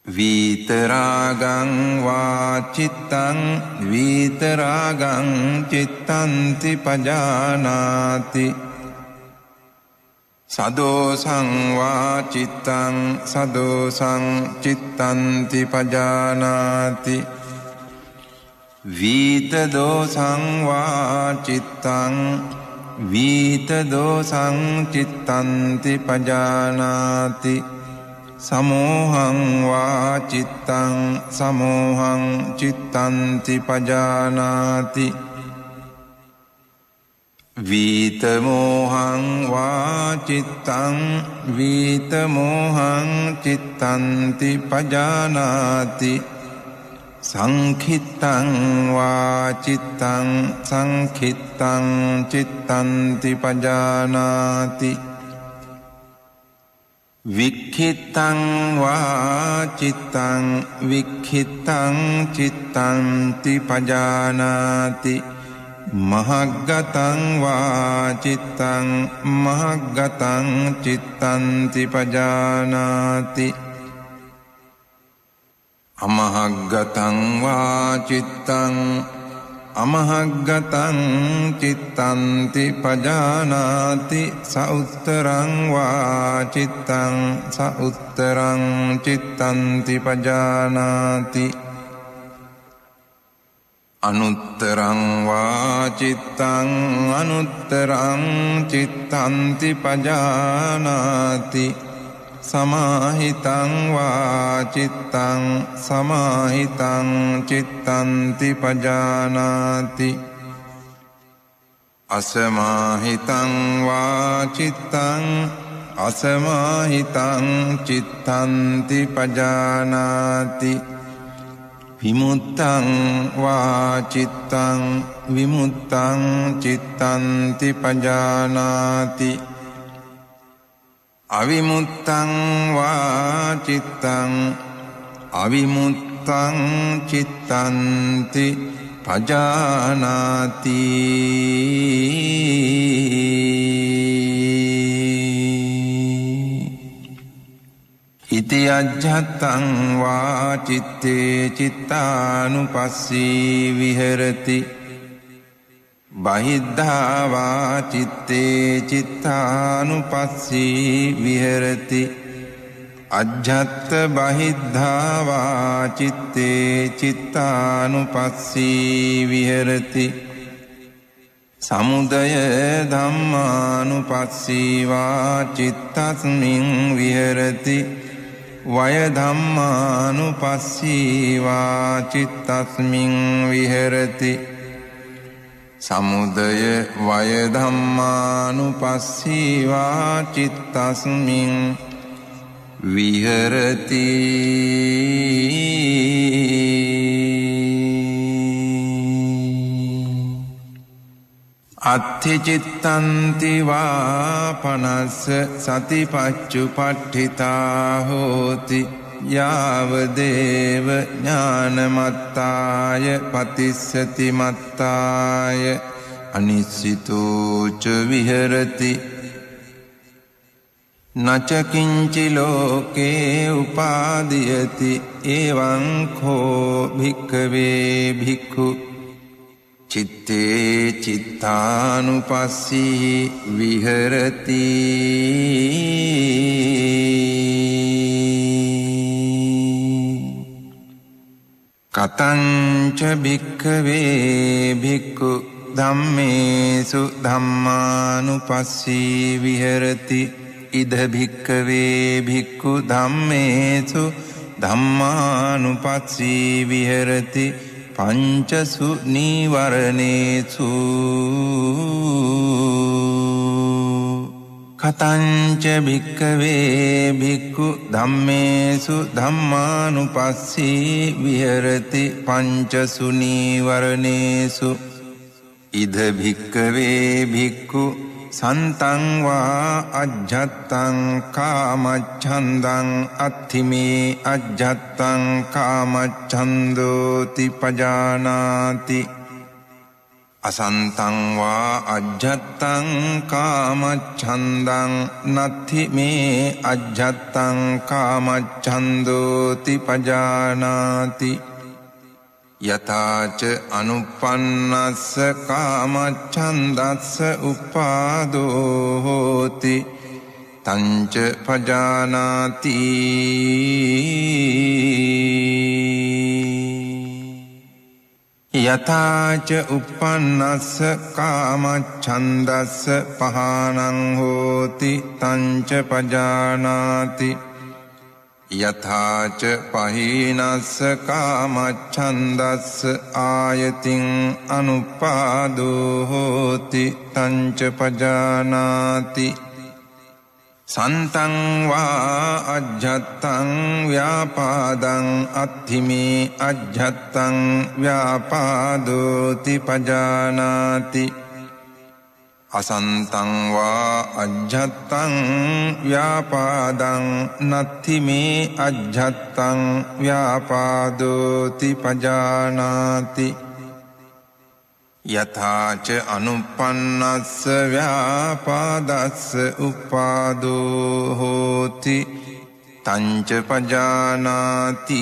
විතරාගං වා චිත්තං විතරාගං චිත්තන්ති පජානාති සදෝසං වා චිත්තං සදෝසං චිත්තන්ති පජානාති වීතදෝසං වා චිත්තං වීතදෝසං චිත්තන්ති පජානාති සමෝහං වා චිත්තං සමෝහං චිත්තන්ති පජානාති වීතමෝහං වා චිත්තං වීතමෝහං චිත්තන්ති පජානාති සංඛිත්තං වා චිත්තං සංඛිත්තං චිත්තන්ති පජානාති වික්ඛිත්තං වා චිත්තං වික්ඛිත්තං චිත්තන්ති පජානාති මහග්ගතං වා චිත්තං මහග්ගතං චිත්තන්ති පජානාති අමහග්ගතං වා චිත්තං අමහග්ගතං චිත්තන්ති පජානාති සඋත්තරං වා චිත්තං සඋත්තරං චිත්තන්ති පජානාති අනුත්තරං වා චිත්තං අනුත්තරං චිත්තන්ති පජානාති සමාහිතං වා චිත්තං සමාහිතං චිත්තන්ති පජානාති අසමාහිතං වා චිත්තං අසමාහිතං චිත්තන්ති පජානාති විමුත්තං වා චිත්තං විමුත්තං චිත්තන්ති පජානාති අවිමුත්තං වා චිත්තං අවිමුත්තං චිත්තන්ති පජානාති ඉති අජ්ජත්තං වා චිත්තේ චිත්තානුපස්සී විහෙරති බහිද්ධා වා චිත්තේ චිත්තානුපස්සී විහෙරති අජ්ජත්ත බහිද්ධා වා චිත්තේ චිත්තානුපස්සී විහෙරති සමුදය ධම්මානුපස්සී වා චිත්තස්මින් විහෙරති වය ධම්මානුපස්සී වා චිත්තස්මින් විහෙරති සමුදය වය ධම්මානුපස්සී වා චිත්තස්මින් විහෙරති අත්ථි චිත්තන්ති වා පනස්ස සතිපච්චුපට්ඨිතා හෝති යාව දේව ඥානමත්තාය පතිස්සති මත්තාය අනිස්සිතෝ ච විහෙරති නච කිංචි ලෝකේ උපාදීයති එවං කෝ භික්ඛවේ භික්ඛු චිත්තේ චිත්තානුපස්සී විහෙරති කතංච භික්ඛවේ භික්ඛු ධම්මේසු ධම්මානුපස්සී විහෙරති ඉද භික්ඛවේ භික්ඛු ධම්මේසු ධම්මානුපස්සී විහෙරති පංචසු නීවරණේසු කතංච භික්ඛවේ භික්ඛු ධම්මේසු ධම්මානුපස්සී විහෙරති පංචසු නීවරණේසු ඉද භික්ඛවේ භික්ඛු සන්තං වා අජ්ජත්තං කාමච්ඡන්දං අත්ථිමේ අජ්ජත්තං කාමච්ඡන්දෝති පජානාති අසන්තං වා අජ්ජත්තං කාමච්ඡන්දං නත්ථිමේ අජ්ජත්තං කාමච්ඡන්දෝති පජානාති යථාච අනුපන්නස්ස කාමච්ඡන්දස්ස උපාදෝ හෝති තංච පජානාති යථාච උපන්නස්ස කාමච්ඡන්දස්ස පහානං හෝති තංච පජානාති යථාච පහීනස්ස කාමච්ඡන්දස්ස ආයතින් අනුපාදෝ හෝති තංච පජානාති සන්තං වා අජ්ජත්තං ව්‍යාපාදං අත්ථිමේ අජ්ජත්තං ව්‍යාපාදෝති පජානාති අසන්තං වා අජ්ජත්තං ව්‍යාපාදං නත්ථිමේ අජ්ජත්තං ව්‍යාපාදෝති පජානාති යථාච අනුපන්නස්ස ව්‍යාපාදස්ස උපාදෝ හෝති තංච පජානාති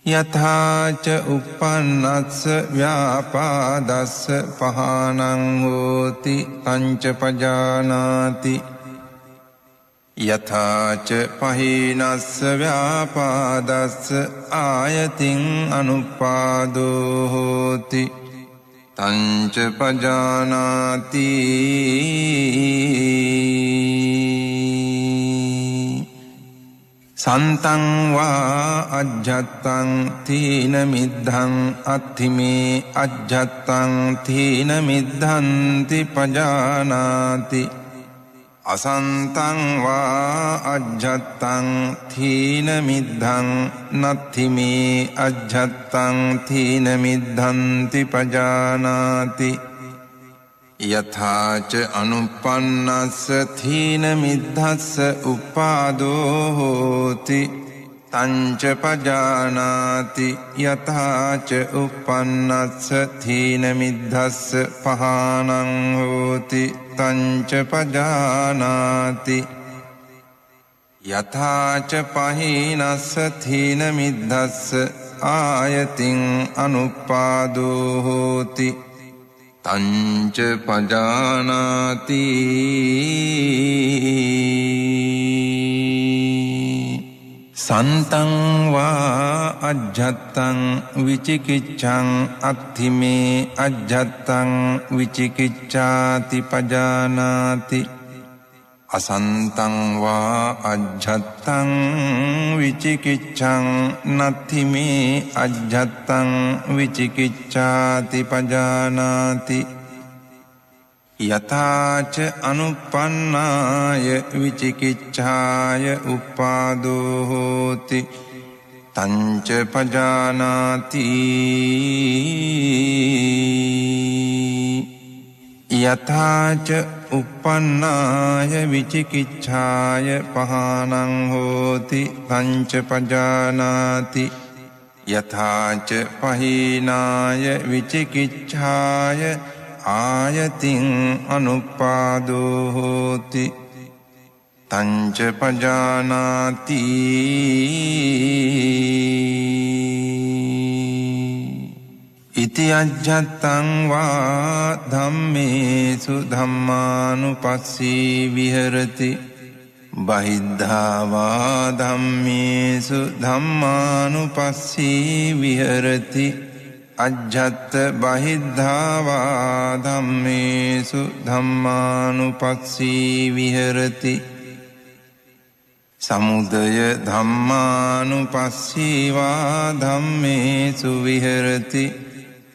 යථාච උපන්නස්ස ව්‍යාපාදස්ස පහානං හෝති තංච පජානාති යථාච පහිනස්ස ව්‍යාපාදස්ස ආයතින් අනුපාදෝ හෝති තංච පජානාති සන්තං වා අජ්ජත්තං තීන මිද්ධං අත්ථිමේ අජ්ජත්තං තීන මිද්ධන්ති පජානාති අසන්තං වා අජ්ජත්තං තීන මිද්ධං නත්ථිමේ අජ්ජත්තං තීන මිද්ධන්ති පජානාති යථාච අනුප්පන්නස්ස තීන මිද්ධස්ස උපාදෝ හෝති තංච පජානාති යථාච උප්පන්නස්ස තීන මිද්ධස්ස පහානං හෝති තංච පජානාති යථාච පහිනස්ස තීන මිද්ධස්ස ආයතින් අනුපාදෝ හෝති තංච පජානාති සන්තං වා අජ්ජත්තං විචිකිච්ඡං අත්ථිමේ අජ්ජත්තං විචිකිච්ඡාති පජානාති අසන්තං වා අජ්ජත්තං විචිකිච්ඡං නත්ථිමේ අජ්ජත්තං විචිකිච්ඡාති පජානාති යථාච අනුප්පන්නාය විචිකිච්ඡාය උපාදෝ හෝති තංච පජානාති යථාච උප්පන්නාය විචිකිච්ඡාය පහානං හෝති තංච පජානාති යථාච පහිනාය විචිකිච්ඡාය ආයතින් අනුපාදෝ හෝති තංච පජානාති ඉති අජ්ජත්තං වා ධම්මේසු ධම්මානුපස්සී විහෙරති බහිද්ධා වා ධම්මේසු ධම්මානුපස්සී විහෙරති අජ්ජත් බහිද්ධා වා ධම්මේසු ධම්මානුපස්සී විහෙරති සමුදය ධම්මානුපස්සී වා ධම්මේසු විහෙරති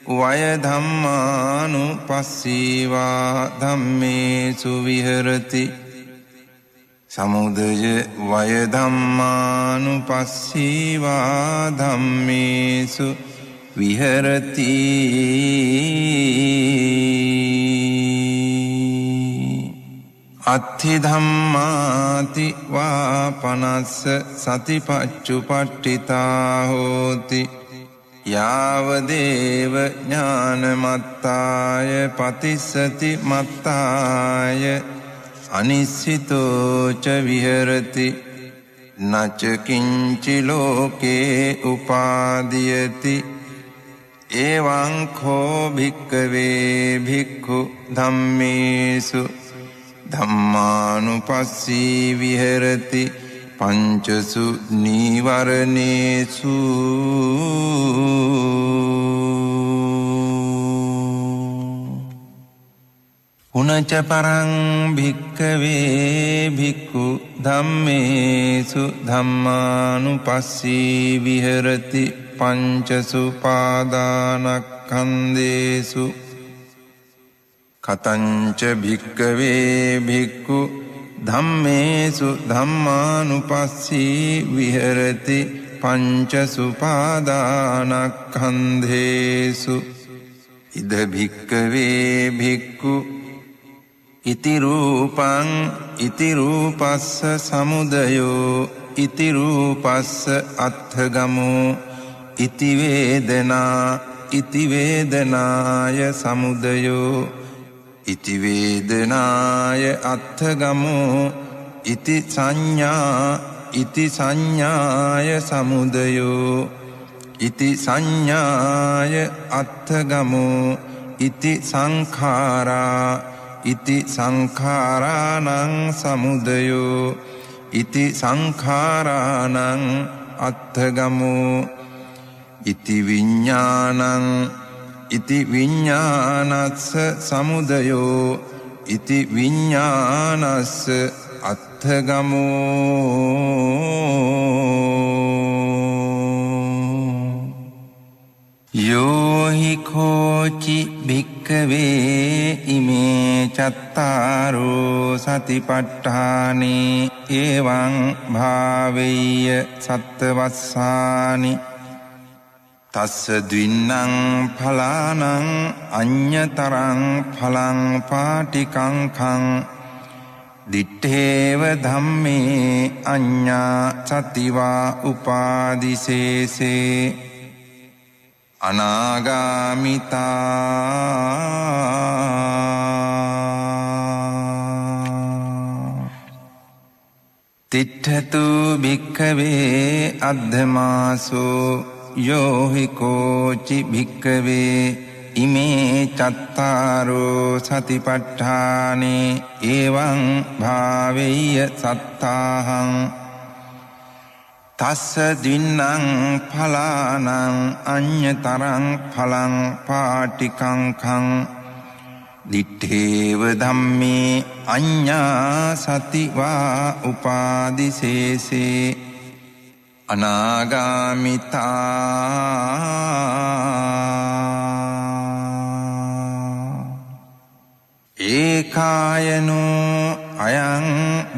වය ධම්මානුපස්සී වා ධම්මේසු විහෙරති සමුදය වය ධම්මානුපස්සී වා ධම්මේසු විහෙරති අත්ථි ධම්මාති වා පනස්ස සතිපච්චුපට්ඨිතා හෝති යාව දේව ඥානමත්තාය පතිස්සති මත්තාය අනිස්සිතෝ ච විහෙරති නච කිංචි ලෝකේ උපාදීයති එවං කෝ භික්ඛවේ භික්ඛු ධම්මේසු ධම්මානුපස්සී විහෙරති පංචසු නීවරණේසු උනච පරං භික්ඛවේ භික්ඛු ධම්මේසු ධම්මානුපස්සී විහෙරති පංචසු පාදානක්ඛන්දේසු කතංච භික්ඛවේ භික්ඛු ධම්මේසු ධම්මානුපස්සී විහෙරති පංචසු පාදානක්ඛන්දේසු ඉද භික්ඛවේ භික්ඛු ඉති රූපං ඉති රූපස්ස සමුදයෝ ඉති රූපස්ස අත්ථගමෝ ඉති වේදනා ඉති වේදනාය සමුදයෝ ඉති වේදනාය අත්ථගමෝ ඉති සංඥාය සමුදයෝ ඉති සංඥාය අත්ථගමෝ ඉති සංඛාරා ඉති සංඛාරාණං සමුදයෝ ඉති සංඛාරාණං අත්ථගමෝ ඉති විඤ්ඤාණං ඉති විඤ්ඤානස්ස සමුදයෝ ඉති විඤ්ඤානස්ස අත්ථගමෝ යෝහි කෝචි භික්ඛවේ ඉමේ චත්තාරෝ සතිපට්ඨානේ එවං භාවෙය්‍ය සත්තවස්සානි තස්ස ද්වින්නං ඵලානං අඤ්ඤතරං ඵලං පාටිකංඛං දිත්තේව ධම්මේ අඤ්ඤා සතිවා උපාදිසේසේ අනාගාමිතා තිට්ඨතු භික්ඛවේ අද්ධමාසෝ යෝහි කෝචි භික්ඛවේ ඉමේ චත්තාරෝ සතිපට්ඨානේ එවං භාවෙය්‍ය සත්තාහං තස්ස දින්නං ඵලානං අඤ්ඤතරං ඵලං පාටිකංඛං දිත්තේව ධම්මේ අඤ්ඤා සතිවා උපාදිසේසේ අනාගාමිතා ඒකායනෝ අයං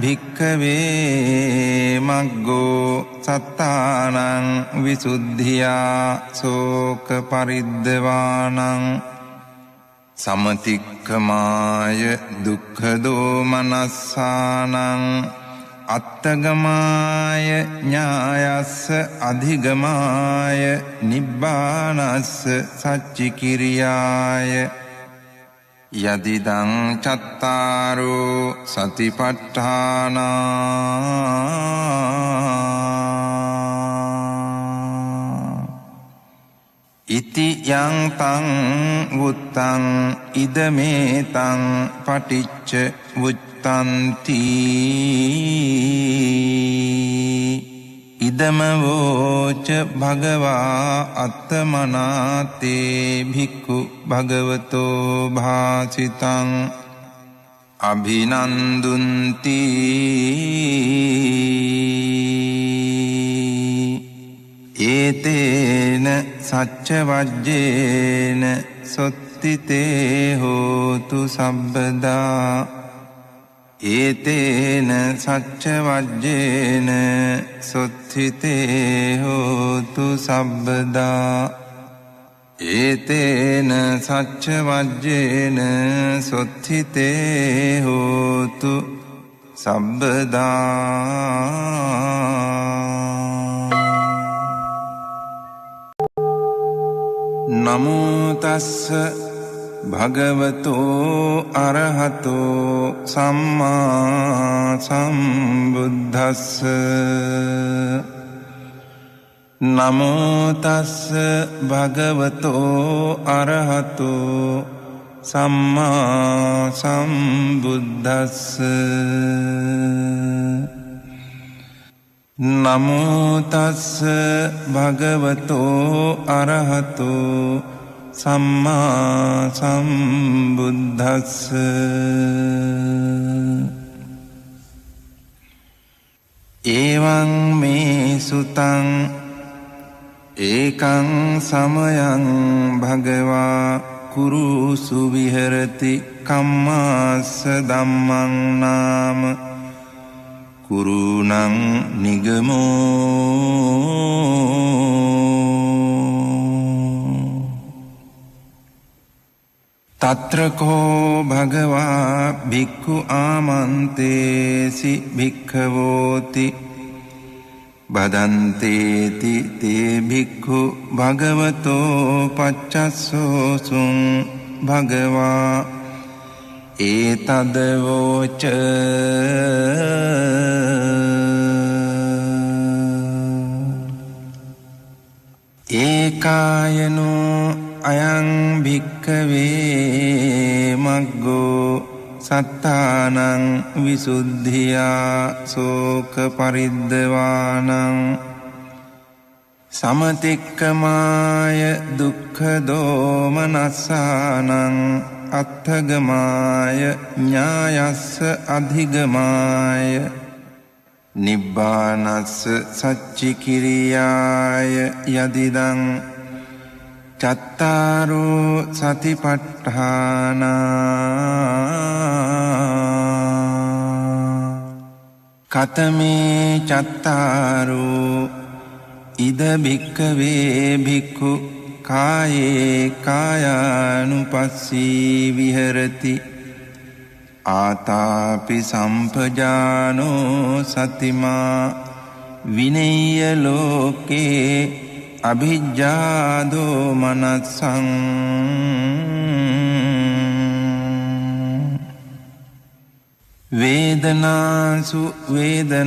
භික්ඛවේ මග්ගෝ සත්තානං විසුද්ධියා ශෝක පරිද්දවානං සමතික්ඛමාය දුක්ඛ දෝමනස්සානං අත්තගමාය ඥායස්ස අධිගමාය නිබ්බානස්ස සච්චිකිරියාය යදිදං චත්තාරෝ සතිපට්ඨානා ඉති යං තං වුත්තං ඉදමේතං පටිච්ච වුත්තන්ති ඉදම වෝච භගවා අත්තමනාතේ භික්ඛු භගවතෝ භාසිතං අභිනන්දුන්ති ඒතේන සච්ච වජ්ජේන සොත්තිතේ හෝතු සබ්බදා ඒතේන සච්ච වජ්ජේන සොත්තිතේ හෝතු සබ්බදා ඒතේන සච්ච වජ්ජේන සොත්තිතේ හෝතු සබ්බදා නමෝ තස්ස භගවතෝ අරහතෝ සම්මා සම්බුද්දස්ස නමෝ තස්ස භගවතෝ අරහතෝ සම්මා සම්බුද්දස්ස නමෝ තස්ස භගවතෝ අරහතෝ සම්මා සම්බුද්දස්ස එවං මේ සුතං ඒකං සමයං භගවා කුරුසු විහෙරති කම්මාස්ස ධම්මං නාම කුරුණං නිගමෝ තත්‍රකෝ භගවා භික්ඛු ආමන්තේසි භික්ඛවෝති බදන්තේති තේ භික්ඛු භගවතෝ පච්චස්සෝසුං භගවා ඒතදවෝච ඒකායනෝ අයං භික්ඛවේ මග්ගෝ සත්තානං විසුද්ධියා සෝක පරිද්දවානං සමතික්කමාය දුක්ඛ දෝමනස්සානං අත්ථගමාය ඥායස්ස අධිගමාය නිබ්බානස්ස සච්චිකිරියාය යදිදං චත්තාරෝ සතිපට්ඨානා කතමේ චත්තාරෝ ඉද භික්ඛවේ භික්ඛු කායේ කායානුපස්සී විහෙරති ආතාපි සම්පජානෝ සතිමා විනේය ලෝකේ අභිජ්ජාදෝ මනස්සං වේදනාසු වේදනා